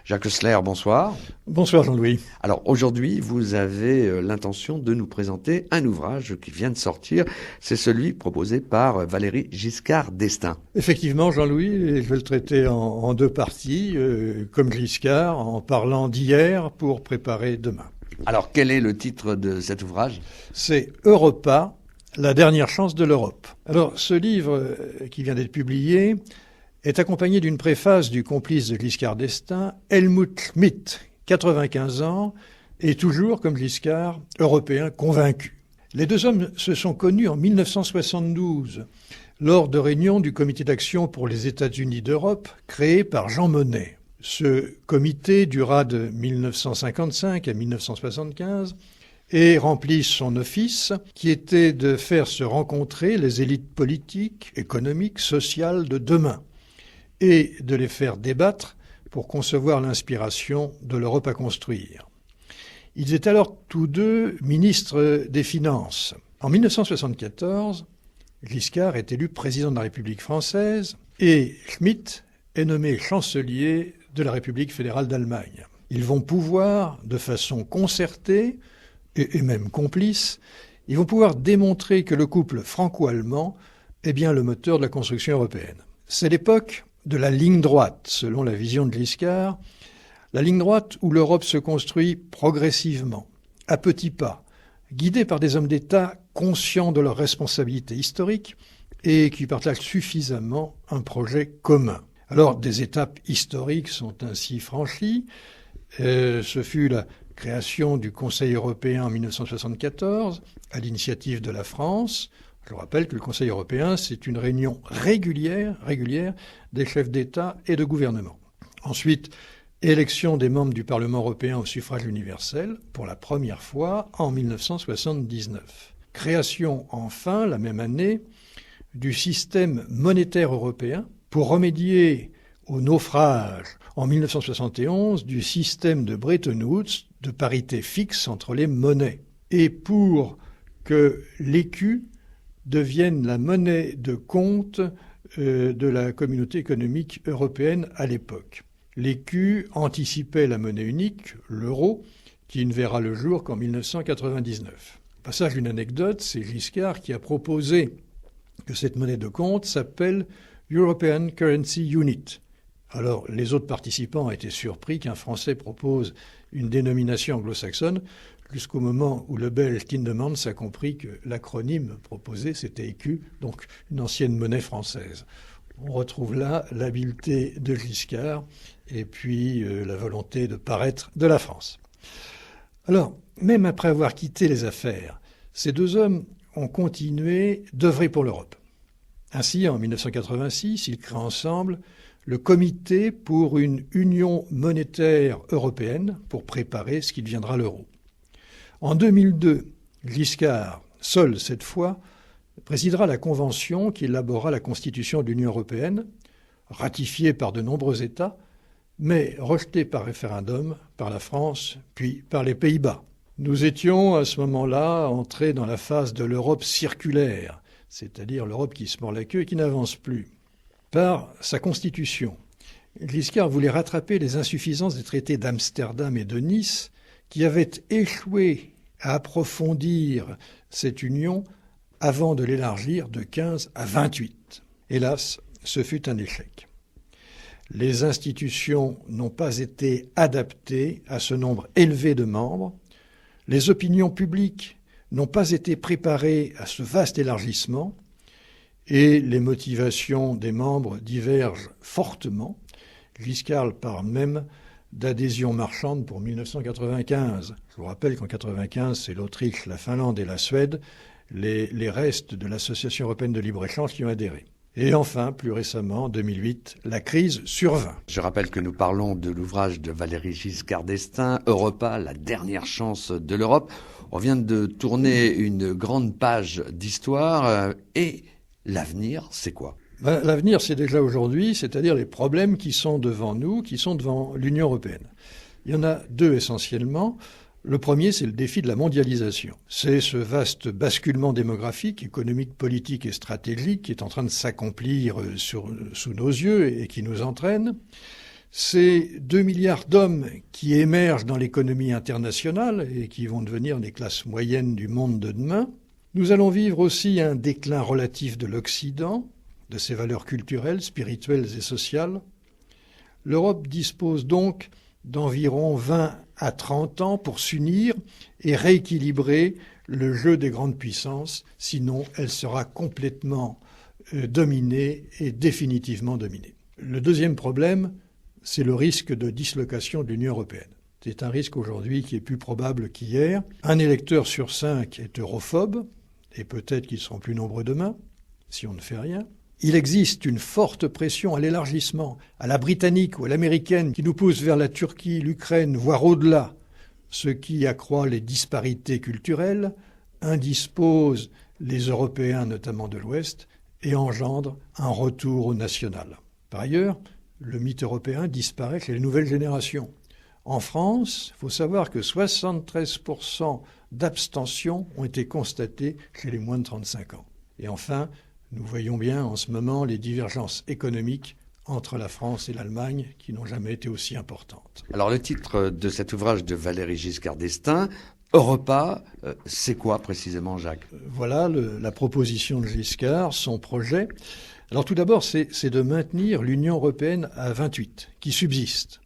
Jacques Sler, bonsoir. Bonsoir Jean-Louis. Alors aujourd'hui, vous avez l'intention de nous présenter un ouvrage qui vient de sortir. C'est celui proposé par Valéry Giscard d'Estaing. Effectivement Jean-Louis, je vais le traiter en deux parties, comme Giscard, en parlant d'hier pour préparer demain. Alors quel est le titre de cet ouvrage ? C'est Europa, la dernière chance de l'Europe. Alors ce livre qui vient d'être publié est accompagné d'une préface du complice de Giscard d'Estaing, Helmut Schmidt, 95 ans, et toujours, comme Giscard, européen convaincu. Les deux hommes se sont connus en 1972, lors de réunions du Comité d'action pour les États-Unis d'Europe, créé par Jean Monnet. Ce comité dura de 1955 à 1975 et remplit son office, qui était de faire se rencontrer les élites politiques, économiques, sociales de demain, et de les faire débattre pour concevoir l'inspiration de l'Europe à construire. Ils étaient alors tous deux ministres des Finances. En 1974, Giscard est élu président de la République française et Schmidt est nommé chancelier de la République fédérale d'Allemagne. Ils vont pouvoir, de façon concertée et même complice, ils vont pouvoir démontrer que le couple franco-allemand est bien le moteur de la construction européenne. C'est l'époque de la ligne droite, selon la vision de Giscard, la ligne droite où l'Europe se construit progressivement, à petits pas, guidée par des hommes d'État conscients de leurs responsabilités historiques et qui partagent suffisamment un projet commun. Alors, des étapes historiques sont ainsi franchies. Ce fut la création du Conseil européen en 1974, à l'initiative de la France. Je rappelle que le Conseil européen, c'est une réunion régulière des chefs d'État et de gouvernement. Ensuite, élection des membres du Parlement européen au suffrage universel, pour la première fois en 1979. Création, enfin, la même année, du système monétaire européen pour remédier au naufrage en 1971 du système de Bretton Woods de parité fixe entre les monnaies et pour que l'écu devienne la monnaie de compte de la communauté économique européenne à l'époque. L'écu anticipait la monnaie unique, l'euro, qui ne verra le jour qu'en 1999. Passage d'une anecdote, c'est Giscard qui a proposé que cette monnaie de compte s'appelle European Currency Unit. Alors, les autres participants étaient surpris qu'un Français propose une dénomination anglo-saxonne, jusqu'au moment où le Belge Tindemans a compris que l'acronyme proposé, c'était écu, donc une ancienne monnaie française. On retrouve là l'habileté de Giscard et puis la volonté de paraître de la France. Alors, même après avoir quitté les affaires, ces deux hommes ont continué d'œuvrer pour l'Europe. Ainsi, en 1986, ils créent ensemble le Comité pour une union monétaire européenne pour préparer ce qui deviendra l'euro. En 2002, Giscard, seul cette fois, présidera la convention qui élaborera la constitution de l'Union européenne, ratifiée par de nombreux États, mais rejetée par référendum par la France, puis par les Pays-Bas. Nous étions à ce moment-là entrés dans la phase de l'Europe circulaire, c'est-à-dire l'Europe qui se mord la queue et qui n'avance plus. Par sa constitution, Giscard voulait rattraper les insuffisances des traités d'Amsterdam et de Nice qui avaient échoué à approfondir cette union avant de l'élargir de 15 à 28. Hélas, ce fut un échec. Les institutions n'ont pas été adaptées à ce nombre élevé de membres. Les opinions publiques n'ont pas été préparées à ce vaste élargissement et les motivations des membres divergent fortement. Giscard parle même d'adhésion marchande pour 1995. Je vous rappelle qu'en 1995, c'est l'Autriche, la Finlande et la Suède, les restes de l'Association européenne de libre-échange qui ont adhéré. Et enfin, plus récemment, en 2008, la crise survint. Je rappelle que nous parlons de l'ouvrage de Valéry Giscard d'Estaing, Europa, la dernière chance de l'Europe. On vient de tourner une grande page d'histoire et l'avenir, c'est quoi ? L'avenir, c'est déjà aujourd'hui, c'est-à-dire les problèmes qui sont devant nous, qui sont devant l'Union européenne. Il y en a deux essentiellement. Le premier, c'est le défi de la mondialisation. C'est ce vaste basculement démographique, économique, politique et stratégique qui est en train de s'accomplir sous nos yeux et qui nous entraîne. Ces 2 milliards d'hommes qui émergent dans l'économie internationale et qui vont devenir les classes moyennes du monde de demain, nous allons vivre aussi un déclin relatif de l'Occident, de ses valeurs culturelles, spirituelles et sociales. L'Europe dispose donc d'environ 20 à 30 ans pour s'unir et rééquilibrer le jeu des grandes puissances, sinon elle sera complètement dominée et définitivement dominée. Le deuxième problème, c'est le risque de dislocation de l'Union européenne. C'est un risque aujourd'hui qui est plus probable qu'hier. Un électeur sur 5 est europhobe, et peut-être qu'ils seront plus nombreux demain, si on ne fait rien. Il existe une forte pression à l'élargissement, à la britannique ou à l'américaine, qui nous pousse vers la Turquie, l'Ukraine, voire au-delà, ce qui accroît les disparités culturelles, indispose les Européens, notamment de l'Ouest, et engendre un retour au national. Par ailleurs, le mythe européen disparaît chez les nouvelles générations. En France, il faut savoir que 73% d'abstention ont été constatées chez les moins de 35 ans. Et enfin, nous voyons bien en ce moment les divergences économiques entre la France et l'Allemagne qui n'ont jamais été aussi importantes. Alors le titre de cet ouvrage de Valéry Giscard d'Estaing, Europa, c'est quoi précisément, Jacques ? Voilà la proposition de Giscard, son projet. Alors tout d'abord, c'est de maintenir l'Union européenne à 28, qui subsiste.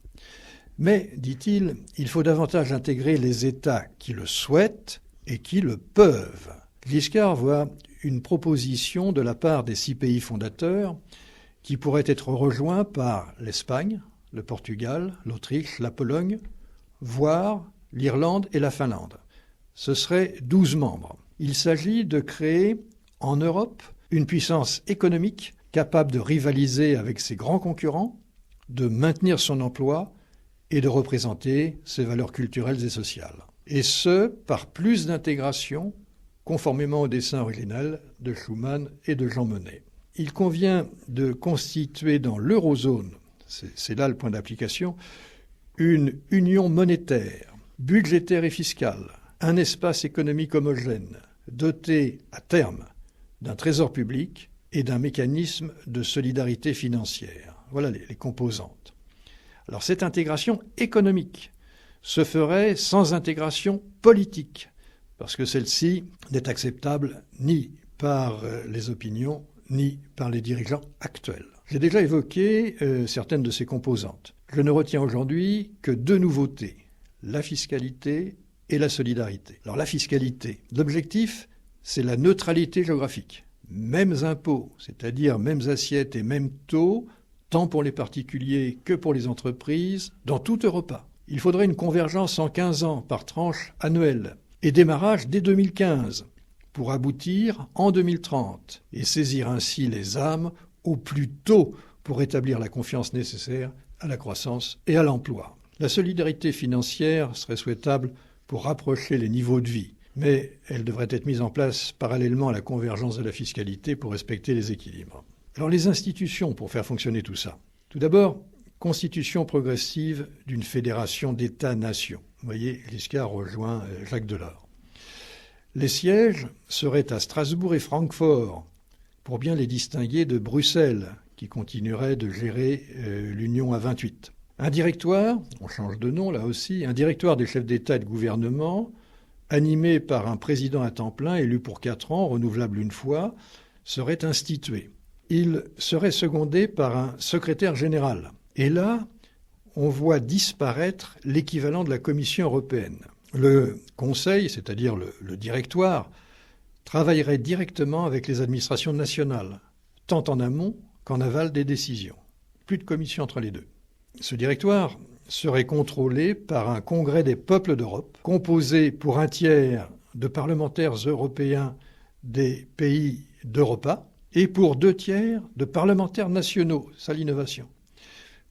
Mais, dit-il, il faut davantage intégrer les États qui le souhaitent et qui le peuvent. Giscard voit une proposition de la part des 6 pays fondateurs qui pourrait être rejoints par l'Espagne, le Portugal, l'Autriche, la Pologne, voire l'Irlande et la Finlande. Ce serait 12 membres. Il s'agit de créer en Europe une puissance économique capable de rivaliser avec ses grands concurrents, de maintenir son emploi et de représenter ses valeurs culturelles et sociales. Et ce, par plus d'intégration, conformément au dessein original de Schuman et de Jean Monnet. Il convient de constituer dans l'eurozone, c'est là le point d'application, une union monétaire, budgétaire et fiscale, un espace économique homogène, doté à terme d'un trésor public et d'un mécanisme de solidarité financière. Voilà les composantes. Alors cette intégration économique se ferait sans intégration politique, parce que celle-ci n'est acceptable ni par les opinions, ni par les dirigeants actuels. J'ai déjà évoqué certaines de ces composantes. Je ne retiens aujourd'hui que 2 nouveautés, la fiscalité et la solidarité. Alors la fiscalité, l'objectif, c'est la neutralité géographique. Mêmes impôts, c'est-à-dire mêmes assiettes et mêmes taux, tant pour les particuliers que pour les entreprises, dans toute Europa. Il faudrait une convergence en 15 ans par tranche annuelle et démarrage dès 2015 pour aboutir en 2030 et saisir ainsi les âmes au plus tôt pour établir la confiance nécessaire à la croissance et à l'emploi. La solidarité financière serait souhaitable pour rapprocher les niveaux de vie, mais elle devrait être mise en place parallèlement à la convergence de la fiscalité pour respecter les équilibres. Alors les institutions pour faire fonctionner tout ça. Tout d'abord, constitution progressive d'une fédération d'États-nations. Vous voyez, Giscard rejoint Jacques Delors. Les sièges seraient à Strasbourg et Francfort, pour bien les distinguer de Bruxelles, qui continuerait de gérer l'Union à 28. Un directoire, on change de nom là aussi, un directoire des chefs d'État et de gouvernement, animé par un président à temps plein, élu pour 4 ans, renouvelable une fois, serait institué. Il serait secondé par un secrétaire général. Et là, on voit disparaître l'équivalent de la Commission européenne. Le Conseil, c'est-à-dire le directoire, travaillerait directement avec les administrations nationales, tant en amont qu'en aval des décisions. Plus de commission entre les deux. Ce directoire serait contrôlé par un congrès des peuples d'Europe, composé pour 1/3 de parlementaires européens des pays d'Europa et pour 2/3 de parlementaires nationaux, c'est l'innovation,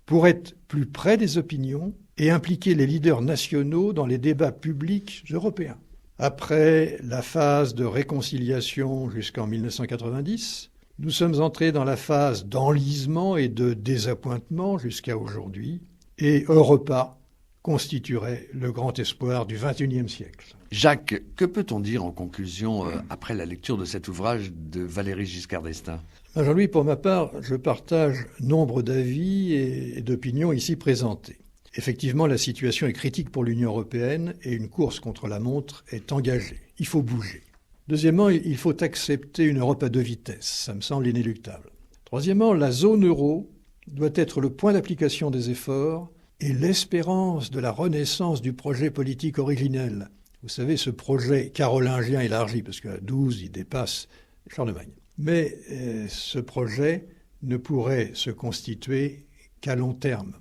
pour être plus près des opinions et impliquer les leaders nationaux dans les débats publics européens. Après la phase de réconciliation jusqu'en 1990, nous sommes entrés dans la phase d'enlisement et de désappointement jusqu'à aujourd'hui, et Europa constituerait le grand espoir du XXIe siècle. Jacques, que peut-on dire en conclusion après la lecture de cet ouvrage de Valéry Giscard d'Estaing ? Jean-Louis, pour ma part, je partage nombre d'avis et d'opinions ici présentés. Effectivement, la situation est critique pour l'Union européenne et une course contre la montre est engagée. Il faut bouger. Deuxièmement, il faut accepter une Europe à deux vitesses. Ça me semble inéluctable. Troisièmement, la zone euro doit être le point d'application des efforts et l'espérance de la renaissance du projet politique originel. Vous savez, ce projet carolingien élargi, parce qu'à 12, il dépasse Charlemagne. Mais ce projet ne pourrait se constituer qu'à long terme.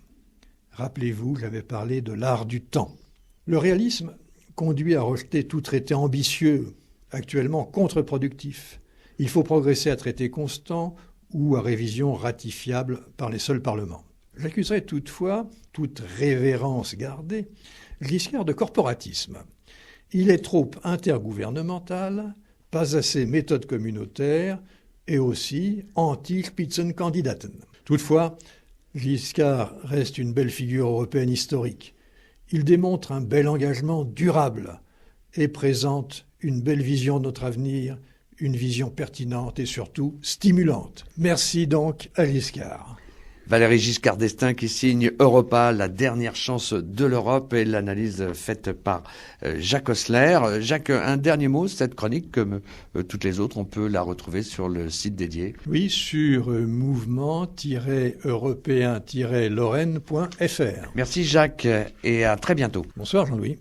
Rappelez-vous, j'avais parlé de l'art du temps. Le réalisme conduit à rejeter tout traité ambitieux, actuellement contre-productif. Il faut progresser à traité constant ou à révision ratifiable par les seuls parlements. J'accuserai toutefois, toute révérence gardée, Giscard de corporatisme. Il est trop intergouvernemental, pas assez méthode communautaire et aussi anti-Spitzenkandidaten. Toutefois, Giscard reste une belle figure européenne historique. Il démontre un bel engagement durable et présente une belle vision de notre avenir, une vision pertinente et surtout stimulante. Merci donc à Giscard. Valéry Giscard d'Estaing qui signe Europa, la dernière chance de l'Europe, et l'analyse faite par Jacques Osler. Jacques, un dernier mot, cette chronique, comme toutes les autres, on peut la retrouver sur le site dédié. Oui, sur mouvement-européen-lorraine.fr. Merci Jacques et à très bientôt. Bonsoir Jean-Louis.